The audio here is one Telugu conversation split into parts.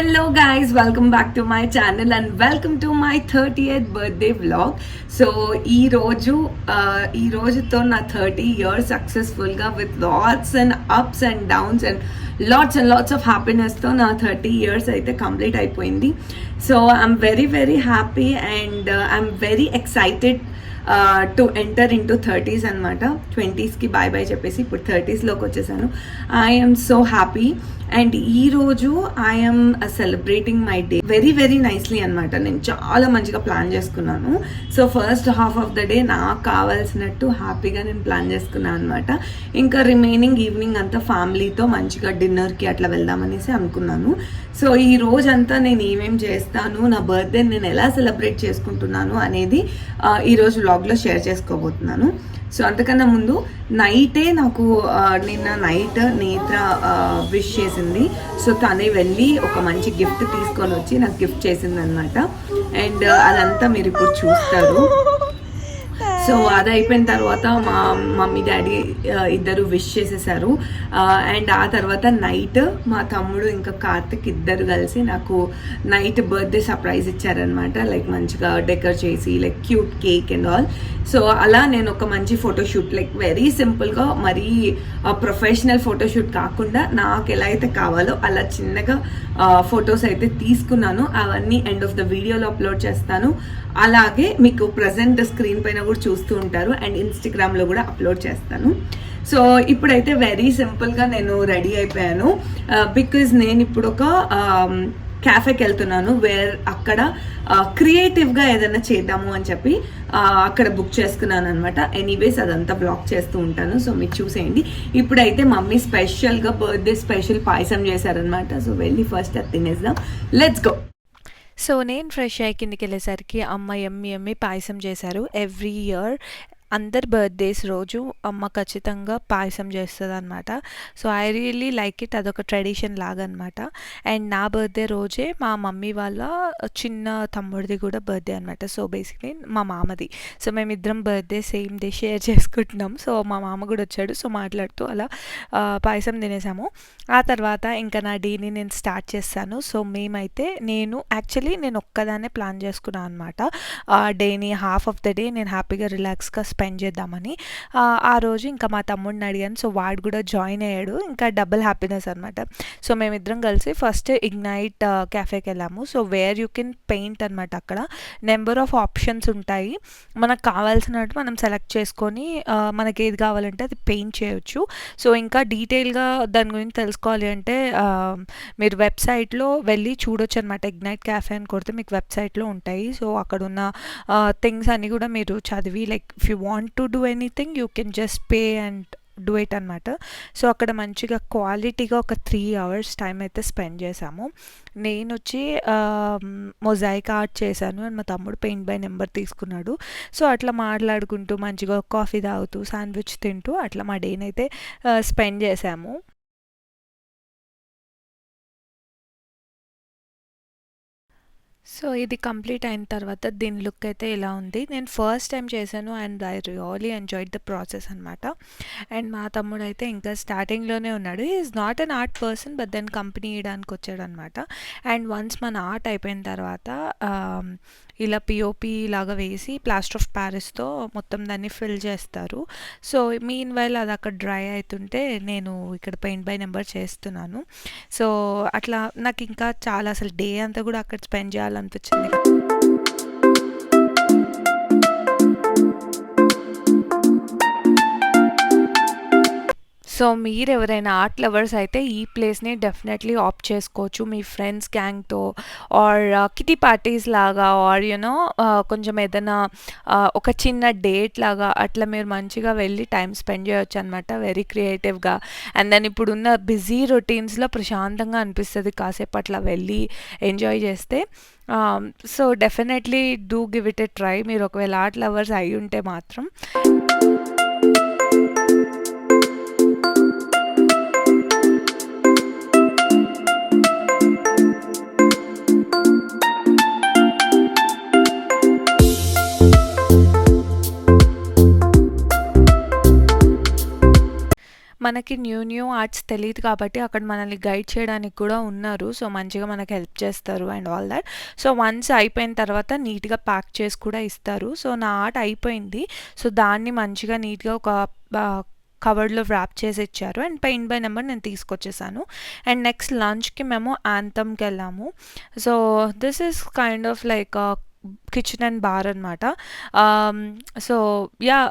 Hello guys, welcome back to my channel and welcome to my 30th birthday vlog. So ఈ రోజుతో నా 30 years successful గా with lots and ups and downs and lots of happiness తో నా 30 years అయితే కంప్లీట్ అయిపోయింది. So I'm very happy and I'm very excited to enter into 30s అనమాట. 20స్కి బాయ్ చెప్పేసి ఇప్పుడు 30స్లోకి వచ్చేసాను. ఐఎమ్ సో హ్యాపీ అండ్ ఈరోజు I'm celebrating my day very nicely అనమాట. నేను చాలా మంచిగా ప్లాన్ చేసుకున్నాను. So first half of the day నాకు కావాల్సినట్టు హ్యాపీగా నేను ప్లాన్ చేసుకున్నాను అనమాట. ఇంకా రిమైనింగ్ ఈవినింగ్ అంతా ఫ్యామిలీతో మంచిగా డిన్నర్కి అట్లా వెళ్దామనేసి అనుకున్నాను. సో ఈ రోజంతా నేను ఏమేమి చేస్తాను, నా బర్త్డే నేను ఎలా సెలబ్రేట్ చేసుకుంటున్నాను అనేది ఈరోజు వ్లాగ్లో షేర్ చేసుకోబోతున్నాను. సో అంతకన్నా ముందు నైటే నాకు నిన్న నైట్ నేత్ర విష్ చేసింది. సో తనే వెళ్ళి ఒక మంచి గిఫ్ట్ తీసుకొని వచ్చి నాకు గిఫ్ట్ చేసింది అనమాట. అండ్ అదంతా మీరు ఇప్పుడు చూస్తారు. సో అది అయిపోయిన తర్వాత మా మమ్మీ డాడీ ఇద్దరు విష్ చేసేసారు. అండ్ ఆ తర్వాత నైట్ మా తమ్ముడు ఇంకా కార్తిక్ ఇద్దరు కలిసి నాకు నైట్ బర్త్డే సర్ప్రైజ్ ఇచ్చారనమాట. లైక్ మంచిగా డెకర్ చేసి like cute cake and all. So అలా నేను ఒక మంచి ఫోటోషూట్ లైక్ వెరీ సింపుల్గా మరీ ప్రొఫెషనల్ ఫోటోషూట్ కాకుండా నాకు ఎలా అయితే కావాలో అలా చిన్నగా ఫొటోస్ అయితే తీసుకున్నాను. అవన్నీ ఎండ్ ఆఫ్ ద వీడియోలో అప్లోడ్ చేస్తాను. అలాగే మీకు ప్రజెంట్ స్క్రీన్ పైన కూడా చూస్తూ ఉంటారు అండ్ ఇన్స్టాగ్రామ్లో కూడా అప్లోడ్ చేస్తాను. సో ఇప్పుడైతే వెరీ సింపుల్గా నేను రెడీ అయిపోయాను. బికాజ్ నేను ఇప్పుడు ఒక క్యాఫేకి వెళ్తున్నాను అక్కడ క్రియేటివ్గా ఏదైనా చేద్దాము అని చెప్పి అక్కడ బుక్ చేసుకున్నాను అనమాట. ఎనీవేస్ అదంతా బ్లాక్ చేస్తూ ఉంటాను. సో మీరు చూసేయండి. ఇప్పుడైతే మమ్మీ స్పెషల్గా బర్త్డే స్పెషల్ పాయసం చేశారనమాట. సో వెళ్ళి ఫస్ట్ అది తినేద్దాం. Let's go. సో నేను ఫ్రెష్ అయ్యి కిందికి వెళ్ళేసరికి అమ్మ ఎమ్మి పాయసం చేశారు. ఎవ్రీ ఇయర్ అందరి బర్త్డేస్ రోజు అమ్మ ఖచ్చితంగా పాయసం చేస్తుంది అనమాట. So I really like it. అదొక ట్రెడిషన్ లాగా అనమాట. అండ్ నా బర్త్డే రోజే మా మమ్మీ వాళ్ళ చిన్న తమ్ముడిది కూడా బర్త్డే అనమాట. సో బేసిక్లీ మా మామది. సో మేమిద్దరం బర్త్డే సేమ్ డే షేర్ చేసుకుంటున్నాం. సో మా మామ కూడా వచ్చాడు. సో మాట్లాడుతూ అలా పాయసం తినేసాము. ఆ తర్వాత ఇంకా నా డేని నేను స్టార్ట్ చేస్తాను. సో మేమైతే నేను ఒక్కదాన్నే ప్లాన్ చేసుకున్నాను అనమాట. డేని హాఫ్ ఆఫ్ ద డే నేను హ్యాపీగా రిలాక్స్గా స్పెండ్ చేద్దామని. ఆ రోజు ఇంకా మా తమ్ముడిని అడిగాను. సో వాడు కూడా జాయిన్ అయ్యాడు. ఇంకా డబుల్ హ్యాపీనెస్ అనమాట. సో మేమిద్దరం కలిసి ఫస్ట్ ఇగ్నైట్ క్యాఫేకి వెళ్ళాము. So where you can paint అనమాట. అక్కడ నెంబర్ ఆఫ్ ఆప్షన్స్ ఉంటాయి. మనకు కావాల్సినట్టు మనం సెలెక్ట్ చేసుకొని మనకి ఏది కావాలంటే అది పెయింట్ చేయొచ్చు. సో ఇంకా డీటెయిల్గా దాని గురించి తెలుసుకోవాలి అంటే మీరు వెబ్సైట్లో వెళ్ళి చూడొచ్చు అనమాట. ఇగ్నైట్ క్యాఫే అని కొడితే మీకు వెబ్సైట్లో ఉంటాయి. సో అక్కడ ఉన్న థింగ్స్ అన్నీ కూడా మీరు చదివి like if you want to do anything you can just pay and do it అనమాట. సో అక్కడ మంచిగా క్వాలిటీగా ఒక 3 hours టైం అయితే స్పెండ్ చేశాము. నేను వచ్చి మొజాయిక్ ఆర్ట్ చేశాను అండ్ మా తమ్ముడు పెయింట్ బై నెంబర్ తీసుకున్నాడు. సో అట్లా మాట్లాడుకుంటూ మంచిగా కాఫీ తాగుతూ శాండ్విచ్ తింటూ అట్లా మా డేని అయితే స్పెండ్ చేశాము. సో ఇది కంప్లీట్ అయిన తర్వాత దీని లుక్ అయితే ఇలా ఉంది. నేను ఫస్ట్ టైం చేశాను and I really enjoyed the process అనమాట. అండ్ మా తమ్ముడు అయితే ఇంకా స్టార్టింగ్లోనే ఉన్నాడు. Is not an art person but then company ఇవ్వడానికి వచ్చాడు అనమాట. అండ్ వన్స్ మన ఆర్ట్ అయిపోయిన తర్వాత ఇలా పిఓపి లాగా వేసి ప్లాస్టర్ ఆఫ్ ప్యారిస్తో మొత్తం దాన్ని ఫిల్ చేస్తారు. సో మీన్ వైల్ అది అక్కడ డ్రై అవుతుంటే నేను ఇక్కడ పెయింట్ బై నెంబర్ చేస్తున్నాను. సో అట్లా నాకు ఇంకా చాలా అసలు డే అంతా కూడా అక్కడ స్పెండ్ చేయాలనిపించింది. సో మీరు ఎవరైనా ఆర్ట్ లవర్స్ అయితే ఈ ప్లేస్ని డెఫినెట్లీ ఆప్ట్ చేసుకోవచ్చు. మీ ఫ్రెండ్స్ గ్యాంగ్తో ఆర్ కిటీ పార్టీస్ లాగా ఆర్ యూనో కొంచెం ఏదైనా ఒక చిన్న డేట్ లాగా అట్లా మీరు మంచిగా వెళ్ళి టైం స్పెండ్ చేయొచ్చు అనమాట. వెరీ క్రియేటివ్గా. అండ్ దెన్ ఇప్పుడున్న బిజీ రొటీన్స్లో ప్రశాంతంగా అనిపిస్తుంది కాసేపు అట్లా వెళ్ళి ఎంజాయ్ చేస్తే. So definitely do give it a try. మీరు ఒకవేళ ఆర్ట్ లవర్స్ అయి ఉంటే మాత్రం. మన మనకి న్యూ ఆర్ట్స్ తెలీదు కాబట్టి అక్కడ మనల్ని గైడ్ చేయడానికి కూడా ఉన్నారు. సో, మంచిగా మనకి హెల్ప్ చేస్తారు and all that. So, once అయిపోయిన తర్వాత నీట్‌గా ప్యాక్ చేసి కూడా ఇస్తారు. సో, నా ఆర్ట్ అయిపోయింది. సో, దాన్ని మంచిగా నీట్‌గా ఒక కవర్డ్‌లో వ్రాప్ చేసి ఇచ్చారు. అండ్ పెయింట్ బై నంబర్ నేను తీసుకొచ్చేసాను. అండ్ నెక్స్ట్ లంచ్‌కి మేము యాంథమ్‌కెళ్ళాము. So, this is kind of like kitchen and bar అనమాట. So, yeah!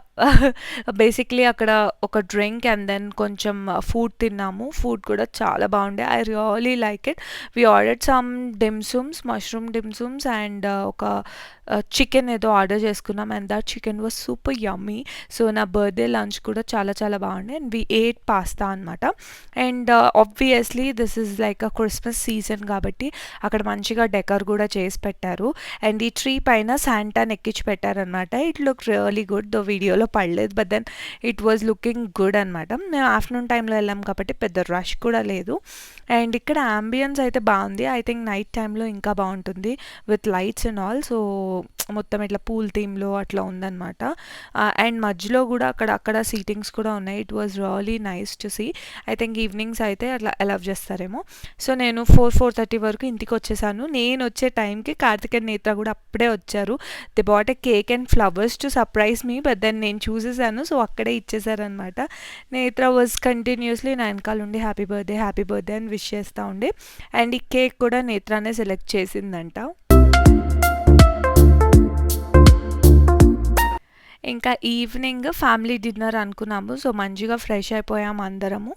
బేసిక్‌లీ అక్కడ ఒక డ్రింక్ అండ్ దెన్ కొంచెం ఫుడ్ తిన్నాము. ఫుడ్ కూడా చాలా బాగుండే. I really like it. We ordered some dim sums, mushroom dim sums and ఒక చికెన్ ఏదో ఆర్డర్ చేసుకున్నాం. And that chicken was super yummy. So, నా బర్త్‌డే లంచ్ కూడా చాలా చాలా బాగుండే. అండ్ వి ఏట్ పాస్తా అనమాట. And obviously this is like a Christmas season కాబట్టి అక్కడ మంచిగా డెకర్ కూడా చేసి పెట్టారు. అండ్ ఈ ట్రీ పైన శాంటాని ఎక్కించి పెట్టారనమాట. It look really good. Though వీడియోలో పడలేదు. But then it was looking good అనమాట. మేము ఆఫ్టర్నూన్ టైంలో వెళ్ళాం కాబట్టి పెద్ద రష్ కూడా లేదు. అండ్ ఇక్కడ యాంబియన్స్ అయితే బాగుంది. ఐ థింక్ నైట్ టైంలో ఇంకా బాగుంటుంది with lights and all. So, మొత్తం ఇట్లా పూల్ థీమ్‌లో అట్లా ఉందనమాట. అండ్ మధ్యలో కూడా అక్కడ సీటింగ్స్ కూడా ఉన్నాయి. It was really nice to see. I think evenings అయితే అట్లా అలౌ చేస్తారేమో. సో, నేను 4:30 వరకు ఇంటికొచ్చేసాను. నేను వచ్చే టైంకి కార్తిక్ అండ్ నేత్ర కూడా అప్పుడే వచ్చారు. They bought a cake and flowers to surprise me. But then నేను చూసేసాను. సో, అక్కడే ఇచ్చేసారనమాట. నేత్ర వాజ్ కంటిన్యూస్‌లీ నా వెనకాల ఉండి హ్యాపీ బర్త్‌డే అని విష్ చేస్తా ఉండే. అండ్ ఈ కేక్ కూడా నేత్రానే సెలెక్ట్ చేసిందంట. ఇంకా ఈవినింగ్ ఫ్యామిలీ డిన్నర్ అనుకున్నాము. సో, మంచిగా ఫ్రెష్ అయిపోయాము అందరము.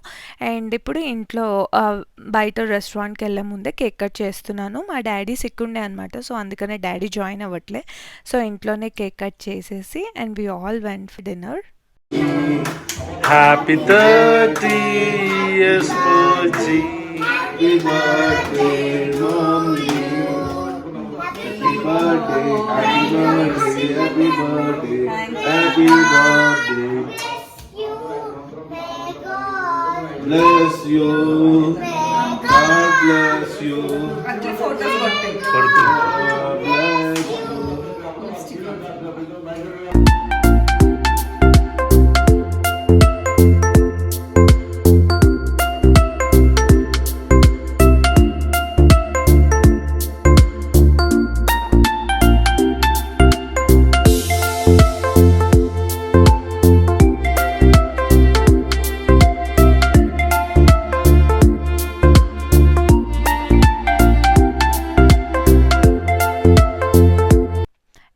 అండ్ ఇప్పుడు ఇంట్లో బయట రెస్టారెంట్‌కెళ్ళే ముందే కేక్ కట్ చేస్తున్నాను. మా డ్యాడీ సిక్ ఉండే అనమాట. సో, అందుకనే డ్యాడీ జాయిన్ అవ్వట్లే. సో, ఇంట్లోనే కేక్ కట్ చేసేసి and we all went for dinner. Happy 30 years, Moji. Happy birthday, mommy. Happy birthday, happy birthday, happy birthday, happy birthday. Bless you. God bless you. God bless you.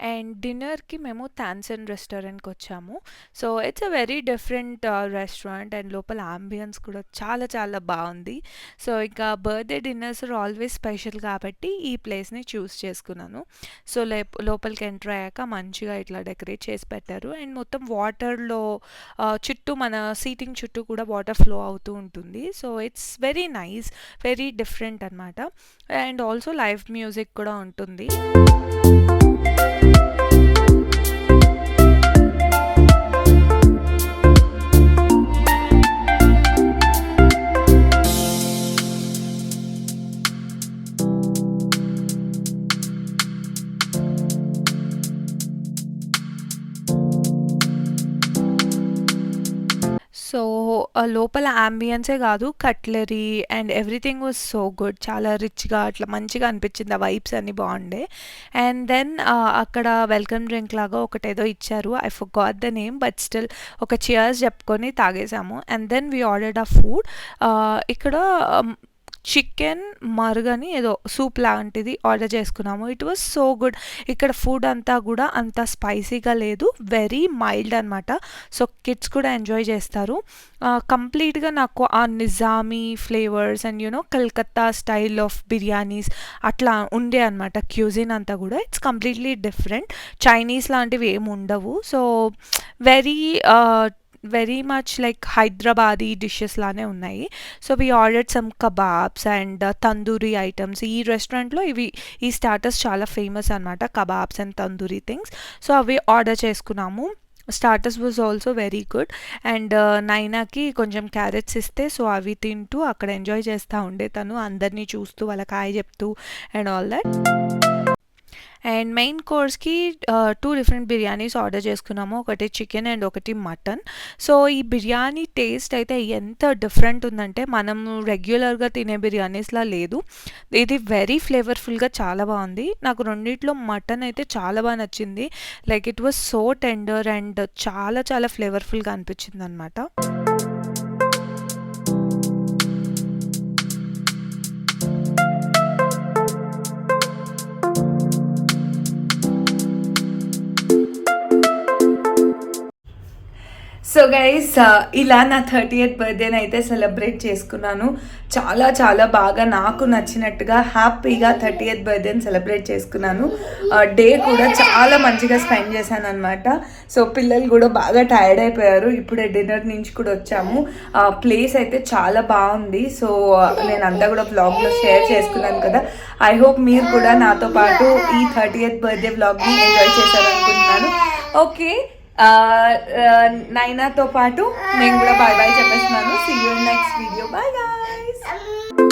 And డిన్నర్‌కి మేము థాన్సన్ రెస్టారెంట్‌కి వచ్చాము. So, it's a very different restaurant and లోపల యాంబియన్స్ కూడా చాలా చాలా బాగుంది. సో, ఇంకా birthday dinners are always special కాబట్టి ఈ ప్లేస్‌ని చూస్ చేసుకున్నాను. సో, లోపలికి ఎంటర్ అయ్యాక మంచిగా ఇట్లా డెకరేట్ చేసి పెట్టారు. అండ్ మొత్తం వాటర్‌లో చుట్టూ మన సీటింగ్ చుట్టూ కూడా వాటర్ ఫ్లో అవుతూ ఉంటుంది. So, it's very nice. Very different అనమాట. అండ్ ఆల్సో లైవ్ మ్యూజిక్ కూడా ఉంటుంది. సో, లోపల యాంబియన్సే కాదు cutlery and everything was so good. చాలా రిచ్‌గా అట్లా మంచిగా అనిపించింది. ఆ వైబ్స్ అన్నీ బాగుండే. అండ్ దెన్ అక్కడ వెల్కమ్ డ్రింక్ లాగా ఒకటేదో ఇచ్చారు. I forgot the name but still ఒక చియర్స్ చెప్పుకొని తాగేసాము. And then we ordered a food. ఇక్కడ చికెన్ మరుగని ఏదో సూప్ లాంటిది ఆర్డర్ చేసుకున్నాము. It was so good. ఇక్కడ ఫుడ్ అంతా కూడా అంత స్పైసీగా లేదు. వెరీ మైల్డ్ అనమాట. సో, కిడ్స్ కూడా ఎంజాయ్ చేస్తారు. కంప్లీట్‌గా నాకు ఆ Nizami flavours and Calcutta style of biryanis అట్లా ఉండే అనమాట. క్యూజిన్ అంతా కూడా ఇట్స్ కంప్లీట్‌లీ డిఫరెంట్. చైనీస్ లాంటివి ఏమి ఉండవు. So, very very much like Hyderabadi dishes లానే ఉన్నాయి. So, we ordered some kebabs and tandoori items. ఈ రెస్టారెంట్‌లో ఈ స్టార్టర్స్ చాలా ఫేమస్ అనమాట. Kebabs and tandoori things. So, అవి ఆర్డర్ చేసుకున్నాము. Starters was also very good. And నైనాకి కొంచెం క్యారెట్స్ ఇస్తే సో, అవి తింటూ అక్కడ ఎంజాయ్ చేస్తూ ఉండే తను. అందరినీ చూస్తూ వాళ్ళకి హాయ్ చెప్తూ and all that. And main కోర్స్కి 2 డిఫరెంట్ బిర్యానీస్ ఆర్డర్ చేసుకున్నాము. ఒకటి చికెన్ అండ్ ఒకటి మటన్. సో ఈ బిర్యానీ టేస్ట్ అయితే ఎంత డిఫరెంట్ ఉందంటే మనం రెగ్యులర్గా తినే బిర్యానీస్లా లేదు. ఇది వెరీ ఫ్లేవర్ఫుల్గా చాలా బాగుంది. నాకు రెండిట్లో మటన్ అయితే చాలా బాగా నచ్చింది. Like it was so tender and చాలా చాలా ఫ్లేవర్ఫుల్గా అనిపించింది అనమాట. సో గైస్ ఇలా నా 30th బర్త్డేని అయితే సెలబ్రేట్ చేసుకున్నాను. చాలా చాలా బాగా నాకు నచ్చినట్టుగా హ్యాపీగా 30th బర్త్డేని సెలబ్రేట్ చేసుకున్నాను. డే కూడా చాలా మంచిగా స్పెండ్ చేశాను అనమాట. సో పిల్లలు కూడా బాగా టైర్డ్ అయిపోయారు. ఇప్పుడే డిన్నర్ నుంచి కూడా వచ్చాము. ప్లేస్ అయితే చాలా బాగుంది. సో నేను అంతా కూడా వ్లాగ్లో షేర్ చేసుకున్నాను కదా. ఐ హోప్ మీరు కూడా నాతో పాటు ఈ 30th బర్త్డే వ్లాగ్ని ఎంజాయ్ చేశారనుకుంటున్నాను. ఓకే, నైనాతో పాటు నేను కూడా బాయ్ బాయ్ చెప్పేస్తున్నాను. See you in next video. Bye guys.